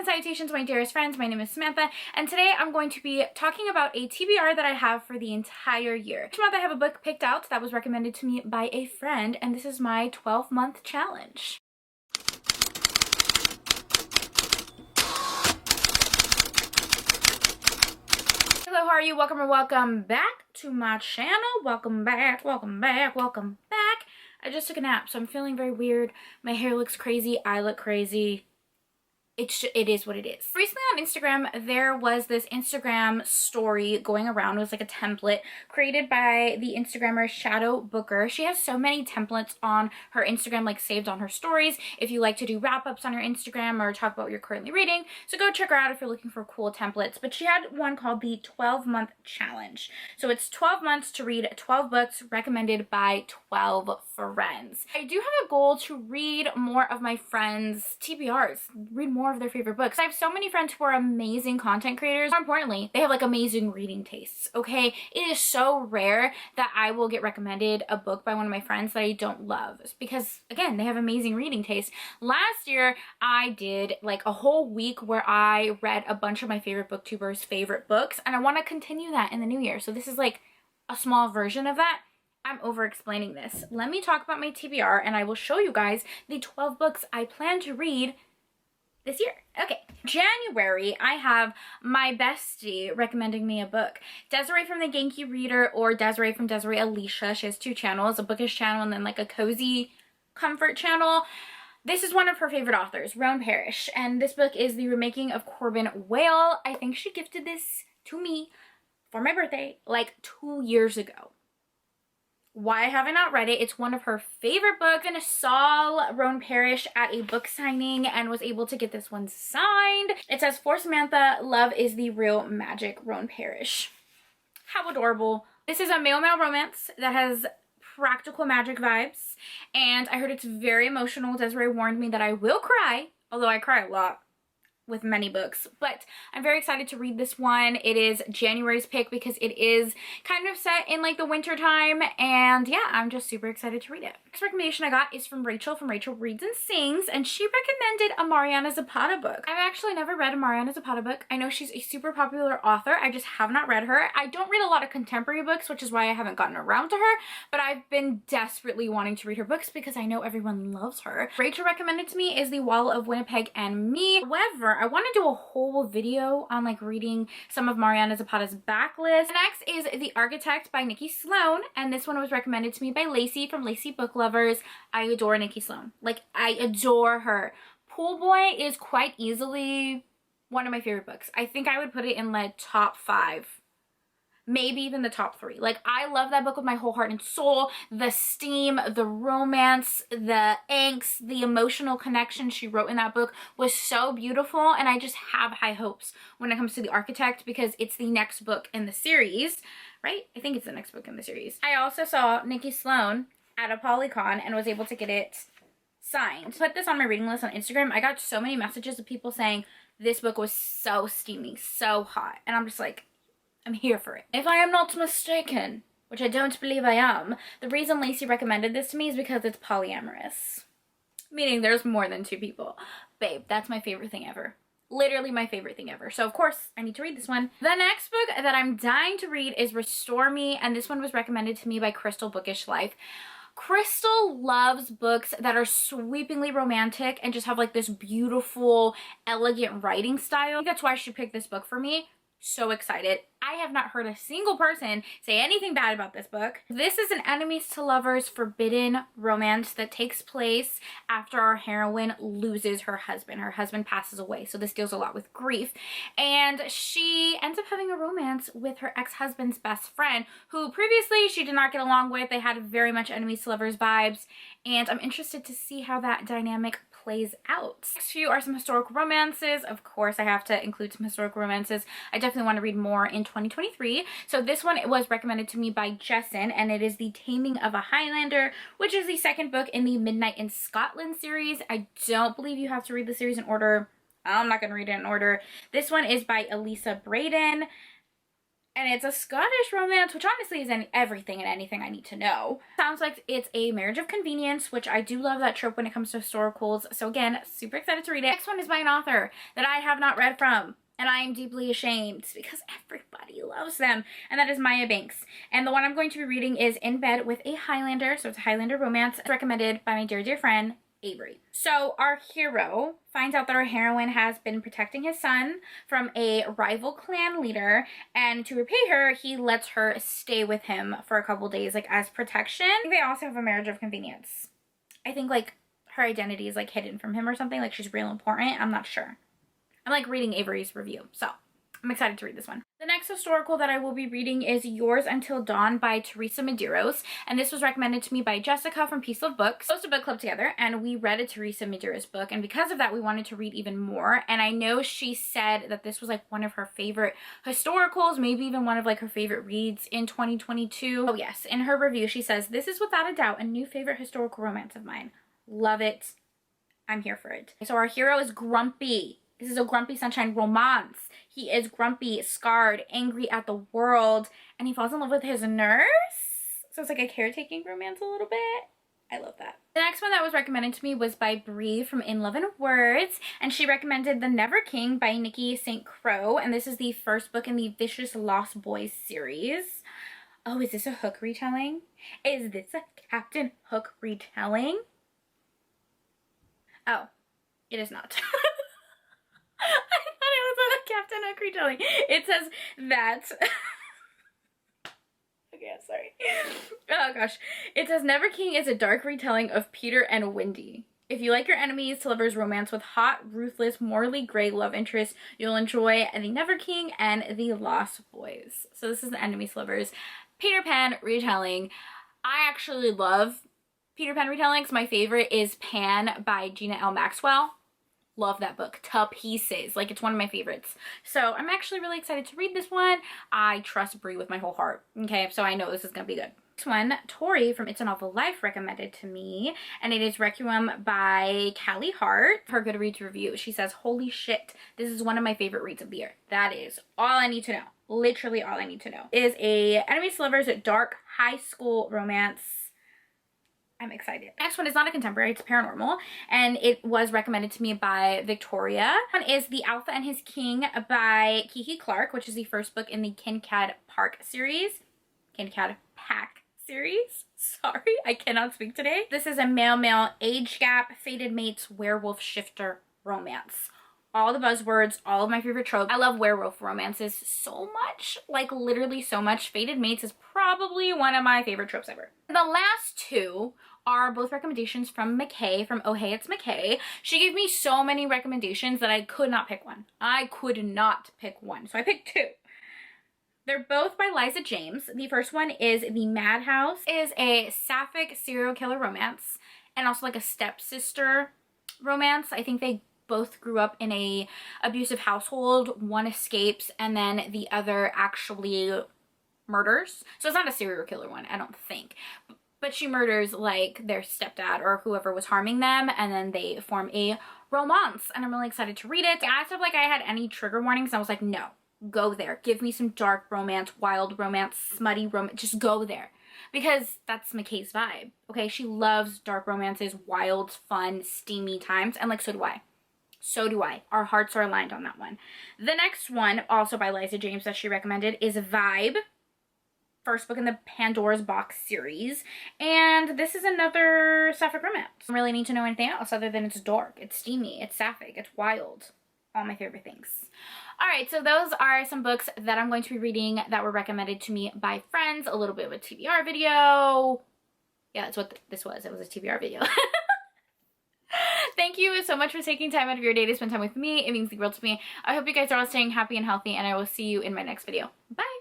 salutations, my dearest friends. My name is Samantha, and today I'm going to be talking about a TBR that I have for the entire year. Each month I have a book picked out that was recommended to me by a friend, and this is my 12-month challenge. Hello, how are you? Welcome or welcome back to my channel. Welcome back, welcome back, welcome back. I just took a nap, so I'm feeling very weird. My hair looks crazy, I look crazy. It is what it is. Recently on Instagram, there was this Instagram story going around. It was like a template created by the Instagrammer Shadow Booker. She has so many templates on her Instagram, like saved on her stories. If you like to do wrap-ups on your Instagram or talk about what you're currently reading, so go check her out if you're looking for cool templates. But she had one called the 12-month challenge. So it's 12 months to read 12 books recommended by 12 friends. I do have a goal to read more of my friends' TBRs, read more of their favorite books. I have so many friends who are amazing content creators. More importantly, they have like amazing reading tastes, okay? It is so rare that I will get recommended a book by one of my friends that I don't love because, again, they have amazing reading tastes. Last year, I did like a whole week where I read a bunch of my favorite booktubers' favorite books, and I want to continue that in the new year. So this is like a small version of that. I'm over explaining this. Let me talk about my TBR and I will show you guys the 12 books I plan to read this year. Okay, January, I have my bestie recommending me a book. Desiree from the Genki Reader, or Desiree from Desiree Alicia. She has two channels, a bookish channel and then like a cozy comfort channel. This is one of her favorite authors, Roan Parrish, and this book is the remaking of Corbin Whale. I think she gifted this to me for my birthday like 2 years ago. Why have I not read it? It's one of her favorite books, and I saw Roan Parrish at a book signing and was able to get this one signed. It says, "For Samantha, love is the real magic, Roan Parrish." How adorable. This is a male-male romance that has practical magic vibes, and I heard it's very emotional. Desiree warned me that I will cry, although I cry a lot with many books, but I'm very excited to read this one. It is January's pick because it is kind of set in like the winter time, and yeah, I'm just super excited to read it. Next recommendation I got is from Rachel Reads and Sings, and she recommended a Mariana Zapata book. I've actually never read a Mariana Zapata book. I know she's a super popular author. I just have not read her. I don't read a lot of contemporary books, which is why I haven't gotten around to her, but I've been desperately wanting to read her books because I know everyone loves her. Rachel recommended to me is The Wall of Winnipeg and Me. However, I want to do a whole video on like reading some of Mariana Zapata's backlist. Next is The Architect by Nikki Sloan, and this one was recommended to me by Lacey from Lacey Book Lovers. I adore Nikki Sloan. Like, I adore her. Pool Boy is quite easily one of my favorite books. I think I would put it in like top 5. Maybe even the top 3. Like, I love that book with my whole heart and soul. The steam, the romance, the angst, the emotional connection she wrote in that book was so beautiful, and I just have high hopes when it comes to The Architect because it's the next book in the series, right? I think it's the next book in the series. I also saw Nikki Sloan at a Polycon and was able to get it signed. Put this on my reading list on Instagram. I got so many messages of people saying this book was so steamy, so hot, and I'm just like, I'm here for it. If I am not mistaken, which I don't believe I am, the reason Lacey recommended this to me is because it's polyamorous. Meaning there's more than 2 people. Babe, that's my favorite thing ever. Literally my favorite thing ever. So of course I need to read this one. The next book that I'm dying to read is Restore Me, and this one was recommended to me by Crystal Bookish Life. Crystal loves books that are sweepingly romantic and just have like this beautiful, elegant writing style. I think that's why she picked this book for me. So excited. I have not heard a single person say anything bad about this book. This is an enemies to lovers forbidden romance that takes place after our heroine loses her husband. Her husband passes away, so this deals a lot with grief, and she ends up having a romance with her ex-husband's best friend, who previously she did not get along with. They had very much enemies to lovers vibes, and I'm interested to see how that dynamic plays out. Next few are some historical romances. Of course, I have to include some historical romances. I definitely want to read more in 2023. So this one was recommended to me by Jessin, and it is The Taming of a Highlander, which is the second book in the Midnight in Scotland series. I don't believe you have to read the series in order. I'm not going to read it in order. This one is by Elisa Braden. And it's a Scottish romance, which honestly is in everything and anything I need to know. Sounds like it's a marriage of convenience, which I do love that trope when it comes to historicals. So again, super excited to read it. Next one is by an author that I have not read from, and I am deeply ashamed because everybody loves them, and that is Maya Banks. And the one I'm going to be reading is In Bed with a Highlander, so it's a Highlander romance. It's recommended by my dear, dear friend, Avery. So our hero finds out that our heroine has been protecting his son from a rival clan leader, and to repay her, he lets her stay with him for a couple days, like as protection. I think they also have a marriage of convenience. I think like her identity is like hidden from him or something, like she's real important. I'm not sure. I'm like reading Avery's review, so I'm excited to read this one. The next historical that I will be reading is Yours Until Dawn by Teresa Medeiros, and this was recommended to me by Jessica from Peace Love Books. We hosted a book club together, and we read a Teresa Medeiros book, and because of that, we wanted to read even more. And I know she said that this was like one of her favorite historicals, maybe even one of like her favorite reads in 2022. Oh yes, in her review, she says, "This is without a doubt a new favorite historical romance of mine. Love it. I'm here for it." So our hero is grumpy. This is a grumpy sunshine romance. He is grumpy, scarred, angry at the world, and he falls in love with his nurse. So it's like a caretaking romance a little bit. I love that. The next one that was recommended to me was by Bree from In Love and Words, and she recommended The Never King by Nikki St. Crow, and this is the first book in the Vicious Lost Boys series. Oh, is this a Hook retelling? Is this a Captain Hook retelling? Oh, it is not. I thought it was a Captain Hook retelling. It says that. Okay, I'm sorry. Oh gosh. It says Never King is a dark retelling of Peter and Wendy. If you like your enemies to lovers romance with hot, ruthless, morally gray love interests, you'll enjoy The Never King and The Lost Boys. So this is the enemies to lovers Peter Pan retelling. I actually love Peter Pan retellings. My favorite is Pan by Gina L. Maxwell. Love that book to pieces. Like, it's one of my favorites. So I'm actually really excited to read this one. I trust Brie with my whole heart. Okay, so I know this is gonna be good. This one, Tori from It's a Novel Life recommended to me, and it is Requiem by Callie Hart. Her Goodreads review, she says, "Holy shit, this is one of my favorite reads of the year." That is all I need to know. Literally all I need to know. It is a enemies to lovers dark high school romance. I'm excited. Next one is not a contemporary, it's paranormal, and it was recommended to me by Victoria. One is The Alpha and His King by Kiki Clark, which is the first book in the Kincaid Park series. Kincaid Pack series. Sorry, I cannot speak today. This is a male-male age gap, fated mates, werewolf shifter romance. All the buzzwords, all of my favorite tropes. I love werewolf romances so much, like literally so much. Fated Mates is probably one of my favorite tropes ever. The last two are both recommendations from McKay, from Oh Hey It's McKay. She gave me so many recommendations that I could not pick one. I could not pick one, so I picked two. They're both by Liza James. The first one is The Madhouse. It is a sapphic serial killer romance and also like a stepsister romance. I think they both grew up in a abusive household. One escapes and then the other actually murders. So it's not a serial killer one, I don't think. But she murders like their stepdad or whoever was harming them, and then they form a romance, and I'm really excited to read it. I asked if like I had any trigger warnings, and I was like, no, go there. Give me some dark romance, wild romance, smutty romance, just go there. Because that's McKay's vibe, okay? She loves dark romances, wild, fun, steamy times, and like so do I. So do I. Our hearts are aligned on that one. The next one, also by Liza James that she recommended, is Vibe. First book in the Pandora's Box series. And this is another sapphic romance. I don't really need to know anything else other than it's dark, it's steamy, it's sapphic, it's wild. All my favorite things. Alright, so those are some books that I'm going to be reading that were recommended to me by friends. A little bit of a TBR video. Yeah, that's what this was. It was a TBR video. Thank you so much for taking time out of your day to spend time with me. It means the world to me. I hope you guys are all staying happy and healthy, and I will see you in my next video. Bye!